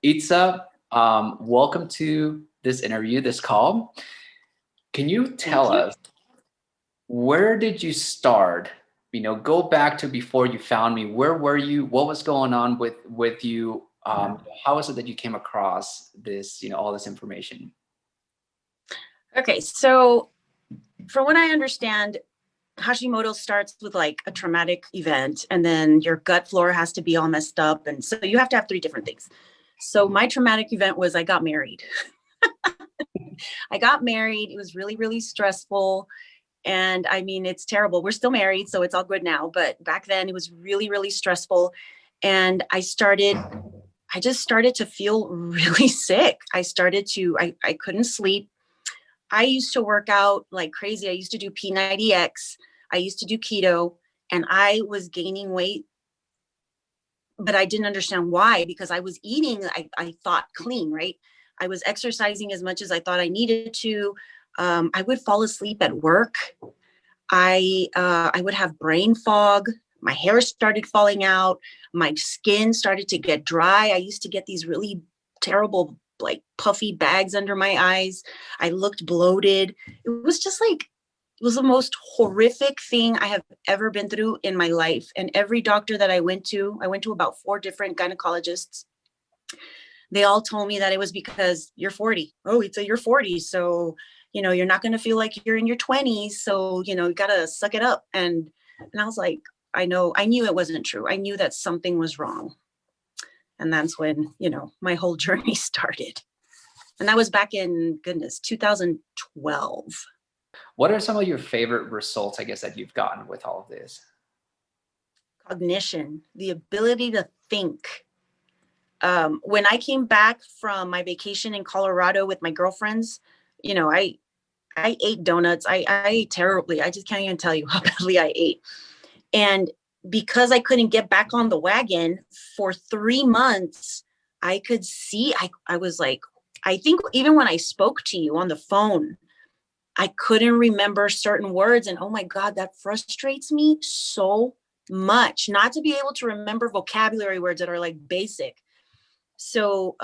Itza, welcome to this interview, this call. Can you Thank tell you. us, where did you start? Go back to before you found me. Where were you? What was going on with you? How is it that you came across this, all this information? Okay, so from what I understand, Hashimoto starts with like a traumatic event, and then your gut flora has to be all messed up. And so you have to have three different things. So my traumatic event was I got married. I got married. It was really, really stressful. And I mean, it's terrible. We're still married, so it's all good now. But back then it was really, really stressful. And I just started to feel really sick. I couldn't sleep. I used to work out like crazy. I used to do P90X. I used to do keto, and I was gaining weight, but I didn't understand why, because I was eating, I thought clean, right? I was exercising as much as I thought I needed to. I would fall asleep at work. I would have brain fog. My hair started falling out. My skin started to get dry. I used to get these really terrible, like puffy bags under my eyes. I looked bloated. It was just like, it was the most horrific thing I have ever been through in my life. And every doctor that I went to about 4 different gynecologists. They all told me that it was because you're 40. Oh, it's a you're 40. So, you're not going to feel like you're in your 20s. So, you got to suck it up. And I was like, I knew it wasn't true. I knew that something was wrong. And that's when, my whole journey started. And that was back in, goodness, 2012. What are some of your favorite results, I guess, that you've gotten with all of this? Cognition, the ability to think. When I came back from my vacation in Colorado with my girlfriends, I ate donuts. I ate terribly. I just can't even tell you how badly I ate. And because I couldn't get back on the wagon for 3 months, I could see, I was like, I think even when I spoke to you on the phone, I couldn't remember certain words. And oh my God, that frustrates me so much, not to be able to remember vocabulary words that are like basic. So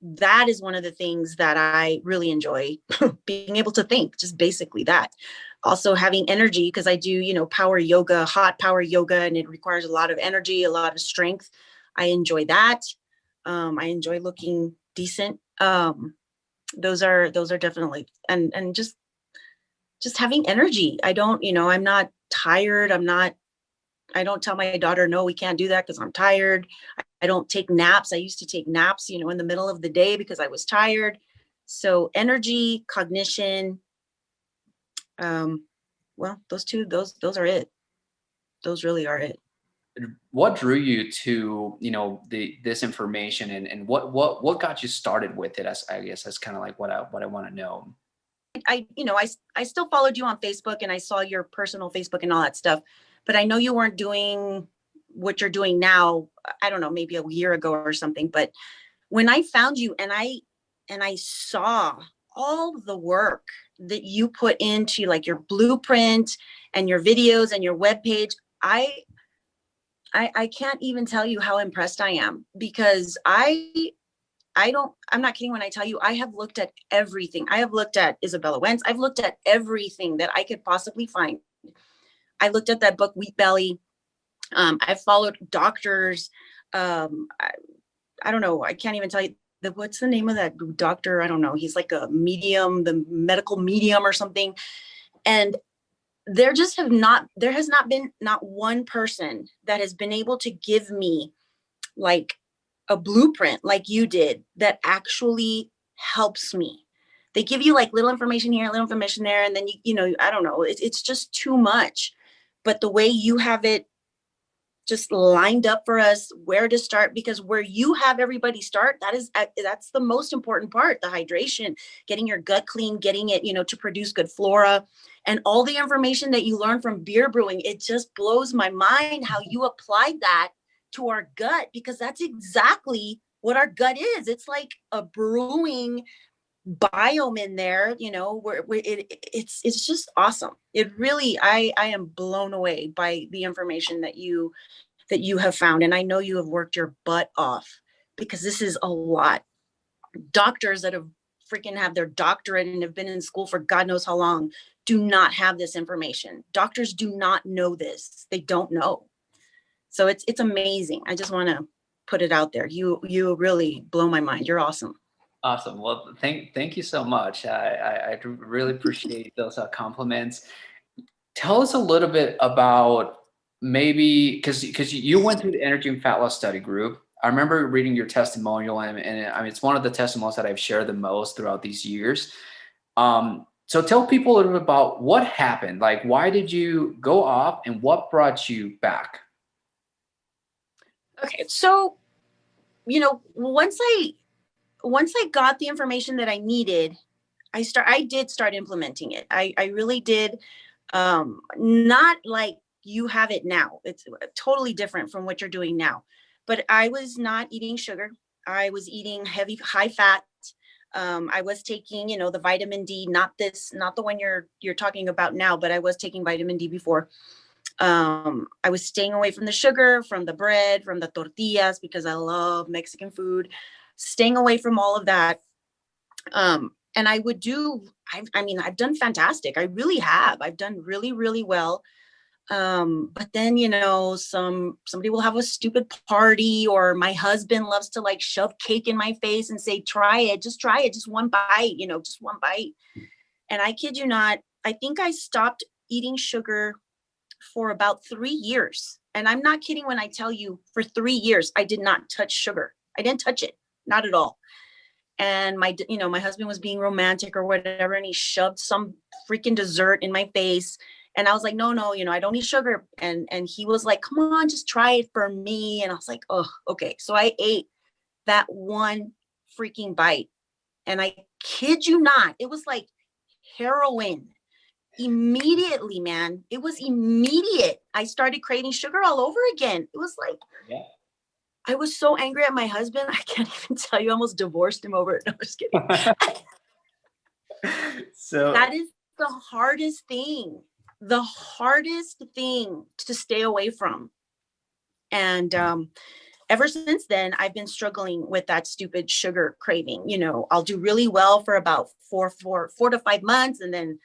that is one of the things that I really enjoy, being able to think, just basically that. Also having energy, because I do, power yoga, hot power yoga, and it requires a lot of energy, a lot of strength. I enjoy that. I enjoy looking decent. Those are definitely, and just having energy. I don't, I'm not tired. I don't tell my daughter, no, we can't do that because I'm tired. I don't take naps. I used to take naps, in the middle of the day because I was tired. So energy, cognition, well, those are it. Those really are it. What drew you to, this information, and what got you started with it? As I guess that's kind of like what I want to know. I still followed you on Facebook, and I saw your personal Facebook and all that stuff, but I know you weren't doing what you're doing now. I don't know, maybe a year ago or something. But when I found you, and I saw all the work that you put into like your blueprint and your videos and your webpage, I can't even tell you how impressed I am, because I'm not kidding when I tell you I have looked at everything. I have looked at Isabella Wentz. I've looked at everything that I could possibly find. I looked at that book, Wheat Belly. I followed doctors. I don't know. I can't even tell you what's the name of that doctor. I don't know. He's like a medium, the medical medium or something. And there has not been not one person that has been able to give me like a blueprint like you did that actually helps me. They give you like little information here, little information there, and then I don't know, it's just too much. But the way you have it just lined up for us, where to start, because where you have everybody start, that's the most important part, the hydration, getting your gut clean, getting it, to produce good flora, and all the information that you learn from beer brewing. It just blows my mind how you applied that to our gut, because that's exactly what our gut is. It's like a brewing biome in there, where it's just awesome. It really, I am blown away by the information that you that you have found, and I know you have worked your butt off, because this is a lot. Doctors that have freaking have their doctorate and have been in school for God knows how long do not have this information. Doctors do not know this. They don't know. So it's amazing. I just want to put it out there. You really blow my mind. You're awesome. Awesome. Well, thank you so much. I really appreciate those compliments. Tell us a little bit about maybe because you went through the energy and fat loss study group. I remember reading your testimonial, and I mean it's one of the testimonials that I've shared the most throughout these years. So tell people a little bit about what happened. Like, why did you go off, and what brought you back? Okay, so once I got the information that I needed, I did start implementing it. I really did. Not like you have it now. It's totally different from what you're doing now. But I was not eating sugar. I was eating high fat. I was taking, the vitamin D, not the one you're talking about now, but I was taking vitamin D before. I was staying away from the sugar, from the bread, from the tortillas, because I love Mexican food. Staying away from all of that. And I would do, I mean, I've done fantastic. I really have. I've done really, really well. But then, somebody will have a stupid party, or my husband loves to like shove cake in my face and say, try it, just one bite, just one bite. And I kid you not, I think I stopped eating sugar for about 3 years. And I'm not kidding when I tell you, for 3 years, I did not touch sugar. I didn't touch it, not at all. And my husband was being romantic or whatever, and he shoved some freaking dessert in my face. And I was like, no, I don't eat sugar. And he was like, come on, just try it for me. And I was like, oh, okay. So I ate that one freaking bite. And I kid you not, it was like heroin. Immediately, man. It was immediate. I started craving sugar all over again. It was like, Yeah. I was so angry at my husband. I can't even tell you. I almost divorced him over it. No, I'm just kidding. So That is the hardest thing. The hardest thing to stay away from. And ever since then, I've been struggling with that stupid sugar craving. I'll do really well for about 4 to 5 months, and then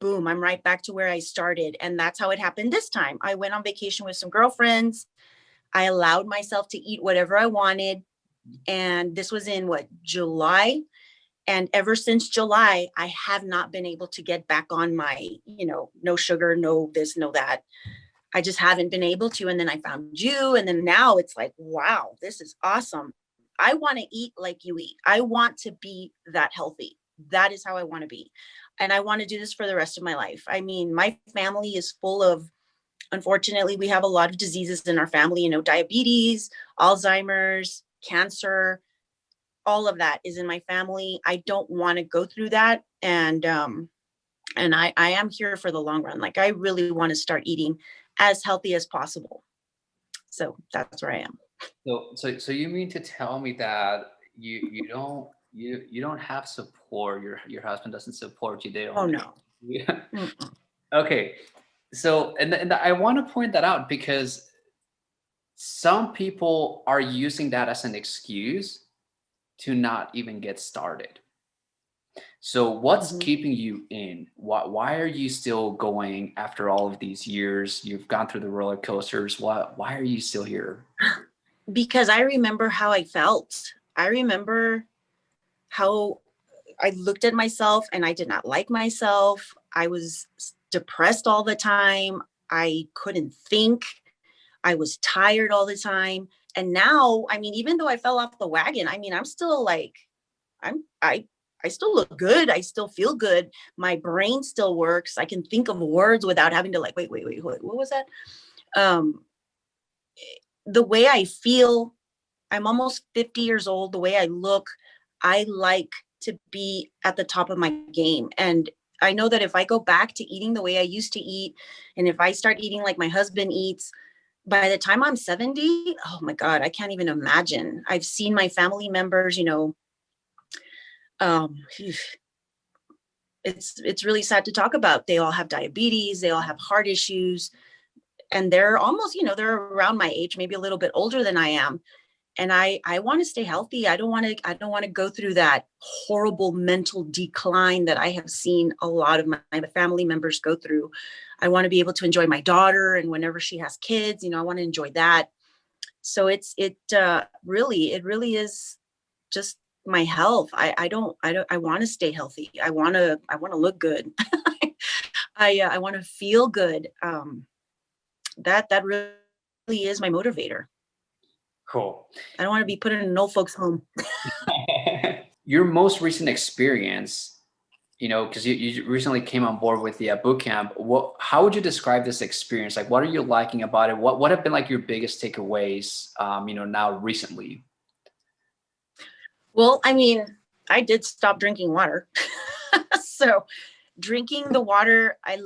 boom, I'm right back to where I started. And that's how it happened this time. I went on vacation with some girlfriends. I allowed myself to eat whatever I wanted. And this was in July. And ever since July, I have not been able to get back on my, no sugar, no this, no that. I just haven't been able to. And then I found you. And then now it's like, wow, this is awesome. I want to eat like you eat. I want to be that healthy. That is how I want to be. And I want to do this for the rest of my life. I mean, my family is full of, unfortunately, we have a lot of diseases in our family, diabetes, Alzheimer's, cancer, all of that is in my family. I don't want to go through that. And I am here for the long run. Like, I really want to start eating as healthy as possible. So that's where I am. So you mean to tell me that you don't have support? Your husband doesn't support you. They Oh only. no. Yeah. Mm-mm. Okay. So and I want to point that out, because some people are using that as an excuse to not even get started. So what's Mm-hmm. keeping you in? Why are you still going after all of these years? You've gone through the roller coasters. Why are you still here? Because I remember how I felt. I remember how I looked at myself and I did not like myself. I was depressed all the time. I couldn't think. I was tired all the time. And now, I mean, even though I fell off the wagon, I mean, I'm still like, I still look good. I still feel good. My brain still works. I can think of words without having to like, wait, what was that? The way I feel, I'm almost 50 years old. The way I look, I like to be at the top of my game. And I know that if I go back to eating the way I used to eat, and if I start eating like my husband eats, by the time I'm 70, oh my God, I can't even imagine. I've seen my family members, it's really sad to talk about. They all have diabetes. They all have heart issues. and they're almost, they're around my age, maybe a little bit older than I am. And I want to stay healthy. I don't want to go through that horrible mental decline that I have seen a lot of my family members go through. I want to be able to enjoy my daughter, and whenever she has kids, I want to enjoy that. So it really is just my health. I want to stay healthy. I want to look good. I want to feel good. That really is my motivator. Cool. I don't want to be put in an old folks home. Your most recent experience, because you recently came on board with the boot camp. How would you describe this experience? Like, what are you liking about it? What have been like your biggest takeaways, now recently? Well, I mean, I did stop drinking water. So drinking the water, I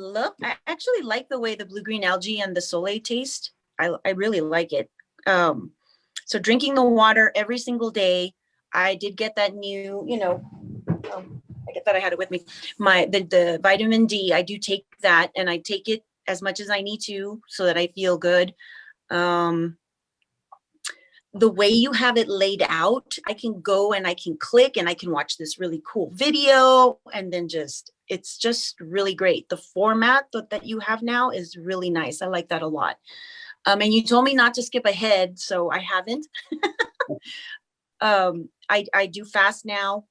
actually like the way the blue green algae and the Soleil taste. I really like it. So drinking the water every single day. I did get that new, I get that I had it with me. The vitamin D, I do take that, and I take it as much as I need to so that I feel good. The way you have it laid out, I can go and I can click and I can watch this really cool video, and then it's just really great. The format that you have now is really nice. I like that a lot. And you told me not to skip ahead, so I haven't. I do fast now.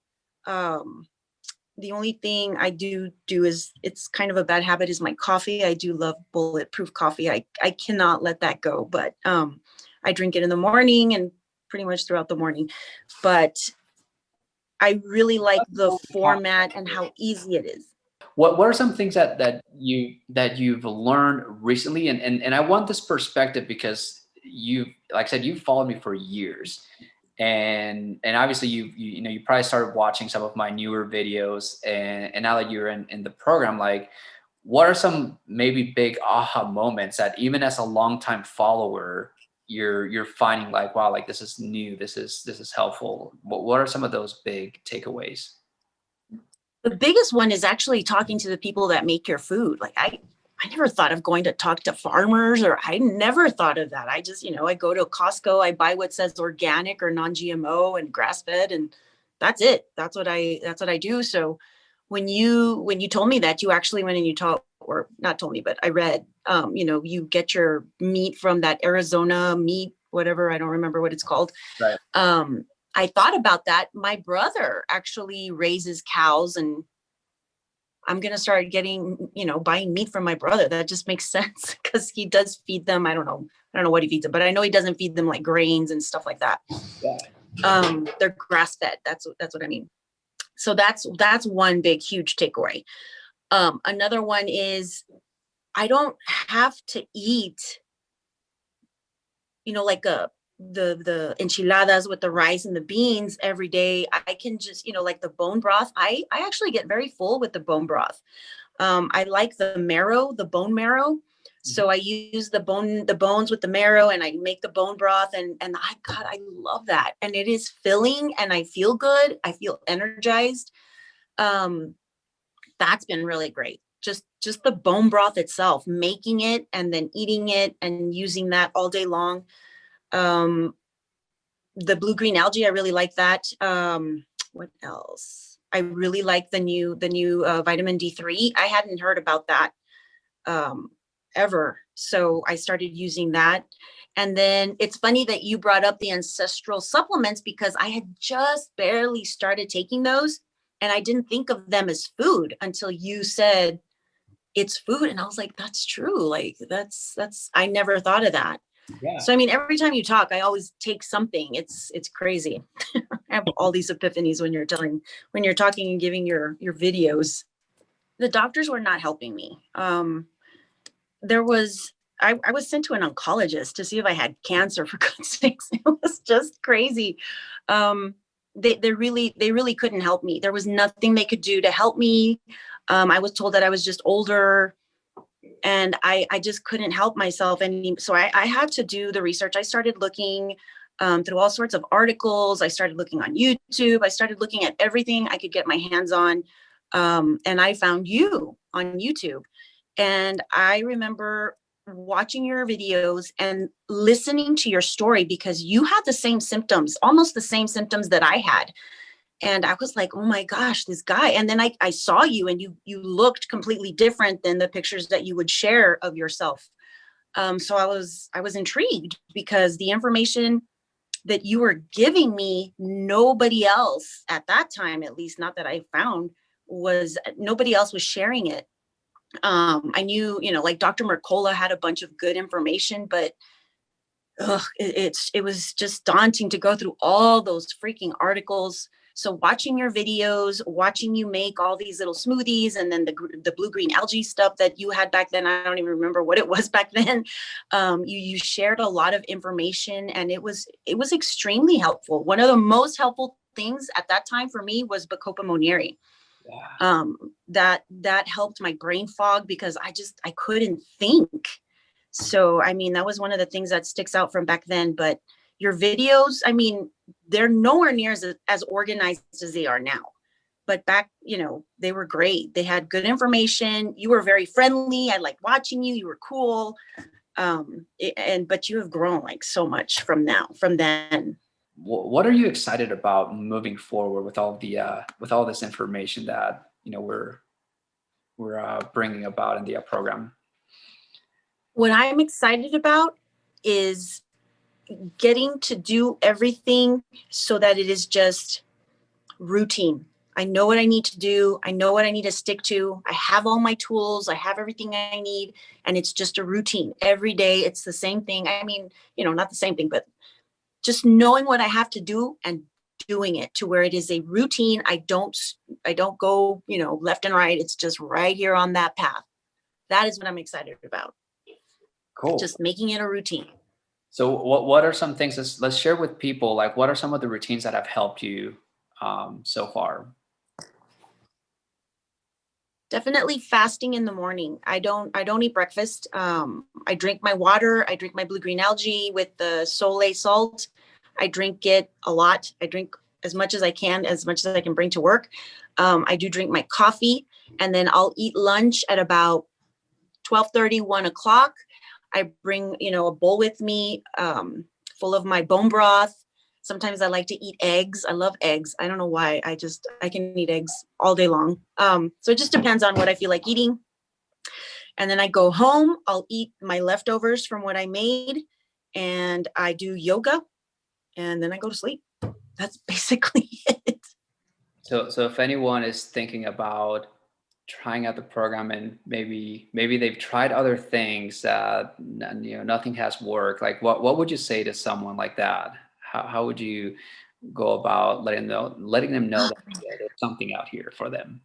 The only thing I do is, it's kind of a bad habit, is my coffee. I do love bulletproof coffee. I cannot let that go, but I drink it in the morning and pretty much throughout the morning. But I really like the format and how easy it is. What are some things that you've learned recently? And I want this perspective because like I said, you've followed me for years, and obviously you probably started watching some of my newer videos, and now that you're in the program, like, what are some maybe big aha moments that even as a longtime follower you're finding, like, wow, like this is new, this is helpful? What are some of those big takeaways? The biggest one is actually talking to the people that make your food. Like I never thought of going to talk to farmers, or I never thought of that. I just, I go to Costco, I buy what says organic or non-GMO and grass-fed, and that's it. That's what I do. So when you told me that, you actually went and you taught, or not told me, but I read, you get your meat from that Arizona meat, whatever, I don't remember what it's called. Right. I thought about that. My brother actually raises cows, and I'm going to start buying meat from my brother. That just makes sense because he does feed them. I don't know what he feeds them, but I know he doesn't feed them like grains and stuff like that. Yeah. They're grass fed. That's what I mean. So that's one big, huge takeaway. Another one is I don't have to eat, like the enchiladas with the rice and the beans every day. I can just, like the bone broth. I actually get very full with the bone broth. I like the bone marrow. So I use the bones with the marrow, and I make the bone broth, and I love that. And it is filling, and I feel good. I feel energized. That's been really great. Just the bone broth itself, making it and then eating it and using that all day long. The blue green algae, I really like that. What else? I really like the new vitamin D3. I hadn't heard about that ever, so I started using that. And then it's funny that you brought up the ancestral supplements, because I had just barely started taking those, and I didn't think of them as food until you said it's food, and I was like, that's true. Like that's I never thought of that. Yeah. So I mean, every time you talk, I always take something. It's crazy. I have all these epiphanies when you're talking and giving your videos. The doctors were not helping me. I was sent to an oncologist to see if I had cancer, for God's sakes. It was just crazy. They really couldn't help me. There was nothing they could do to help me. I was told that I was just older, and I just couldn't help myself. And so I had to do the research. I started looking through all sorts of articles. I started looking on YouTube. I started looking at everything I could get my hands on. And I found you on YouTube. And I remember watching your videos and listening to your story, because you had the same symptoms, almost the same symptoms that I had. And I was like, oh my gosh, this guy. And then I saw you, and you looked completely different than the pictures that you would share of yourself. So I was intrigued, because the information that you were giving me, nobody else at that time, at least not that I found, nobody else was sharing it. I knew, like Dr. Mercola had a bunch of good information, but it was just daunting to go through all those freaking articles. So watching your videos, watching you make all these little smoothies, and then the blue green algae stuff that you had back then, I don't even remember what it was back then. You shared a lot of information, and it was extremely helpful. One of the most helpful things at that time for me was Bacopa Monnieri. Yeah. That helped my brain fog, because I couldn't think. So, I mean, that was one of the things that sticks out from back then. But your videos, I mean, they're nowhere near as organized as they are now. But back, they were great. They had good information. You were very friendly. I liked watching you. You were cool. But you have grown like so much from then. What are you excited about moving forward with all this information that we're bringing about in the program? What I'm excited about is getting to do everything so that it is just routine. I know what I need to do. I know what I need to stick to. I have all my tools. I have everything I need. And it's just a routine. Every day, it's the same thing. I mean, not the same thing, but just knowing what I have to do and doing it to where it is a routine. I don't go, left and right. It's just right here on that path. That is what I'm excited about. Cool. Just making it a routine. So what are some things, let's share with people, like what are some of the routines that have helped you so far? Definitely fasting in the morning. I don't eat breakfast. I drink my water. I drink my blue green algae with the Sole salt. I drink it a lot. I drink as much as I can, as much as I can bring to work. I do drink my coffee, and then I'll eat lunch at about 12:30, 1 o'clock. I bring, a bowl with me full of my bone broth. Sometimes I like to eat eggs. I love eggs. I don't know why. I can eat eggs all day long. So it just depends on what I feel like eating. And then I go home. I'll eat my leftovers from what I made, and I do yoga, and then I go to sleep. That's basically it. So if anyone is thinking about trying out the program, and maybe they've tried other things that nothing has worked, like what would you say to someone like that? How would you go about letting them know that there's something out here for them?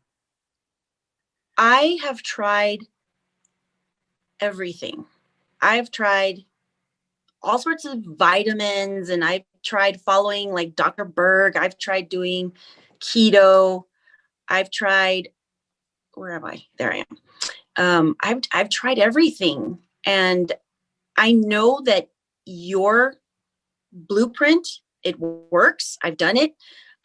I have tried everything. I've tried all sorts of vitamins, and I've tried following like Dr. Berg. I've tried doing keto. I've tried, where am I? There I am. I've tried everything, and I know that your blueprint, it works. I've done it.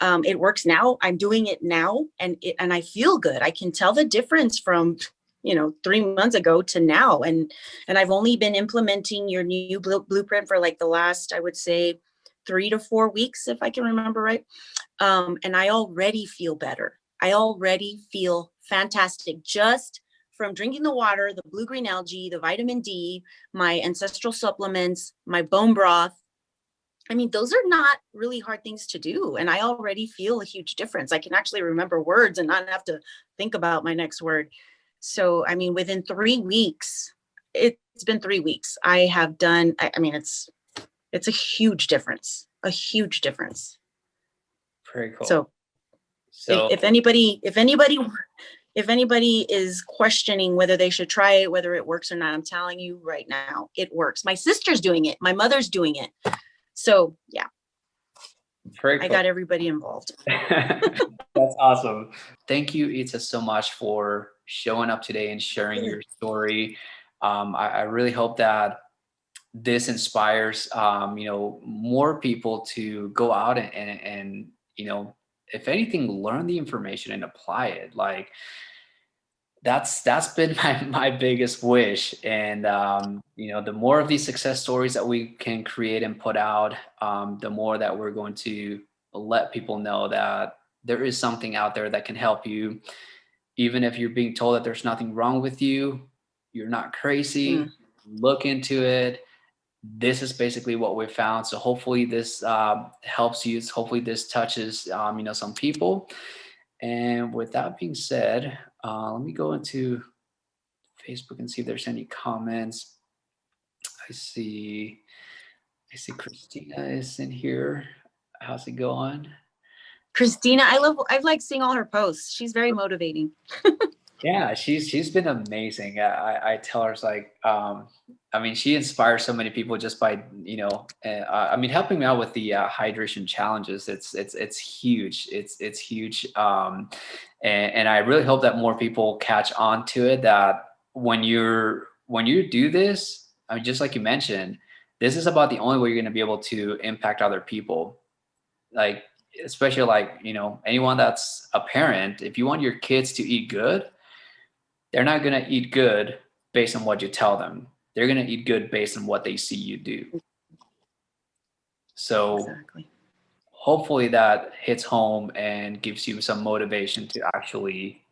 It works now. I'm doing it now, and I feel good. I can tell the difference from 3 months ago to now, and I've only been implementing your new blueprint for like the last, I would say, 3 to 4 weeks, if I can remember right. And I already feel better. I already feel fantastic just from drinking the water, the blue green algae, the vitamin D, my ancestral supplements, my bone broth. I mean, those are not really hard things to do. And I already feel a huge difference. I can actually remember words and not have to think about my next word. So, I mean, within 3 weeks, it's been 3 weeks. I have done, I mean, it's a huge difference, a huge difference. Very cool. So if anybody is questioning whether they should try it, whether it works or not, I'm telling you right now, it works. My sister's doing it. My mother's doing it. So yeah, very cool. I got everybody involved. That's awesome. Thank you, Itza, so much for showing up today and sharing your story. I really hope that this inspires more people to go out and if anything, learn the information and apply it. Like, That's been my biggest wish. And you know, the more of these success stories that we can create and put out, the more that we're going to let people know that there is something out there that can help you. Even if you're being told that there's nothing wrong with you, you're not Mm. crazy. Look into it. This is basically what we found. So hopefully this helps you. Hopefully this touches you know, some people. And with that being said, let me go into Facebook and see if there's any comments. I see, I see Christina is in here. How's it going? Christina, I like seeing all her posts. She's very motivating. Yeah, she's been amazing. I tell her, it's like, I mean, she inspires so many people just by, you know, I mean, helping me out with the hydration challenges. It's huge. It's huge. And I really hope that more people catch on to it. That when you do this, I mean, just like you mentioned, this is about the only way you're going to be able to impact other people. Like, especially like, you know, anyone that's a parent, if you want your kids to eat good, they're not going to eat good based on what you tell them. They're going to eat good based on what they see you do. So Exactly. hopefully that hits home and gives you some motivation to actually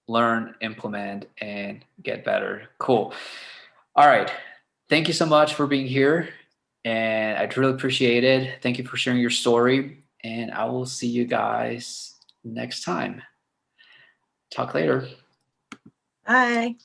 learn, implement, and get better. Cool. All right. Thank you so much for being here. And I really appreciate it. Thank you for sharing your story. And I will see you guys next time. Talk later. Bye.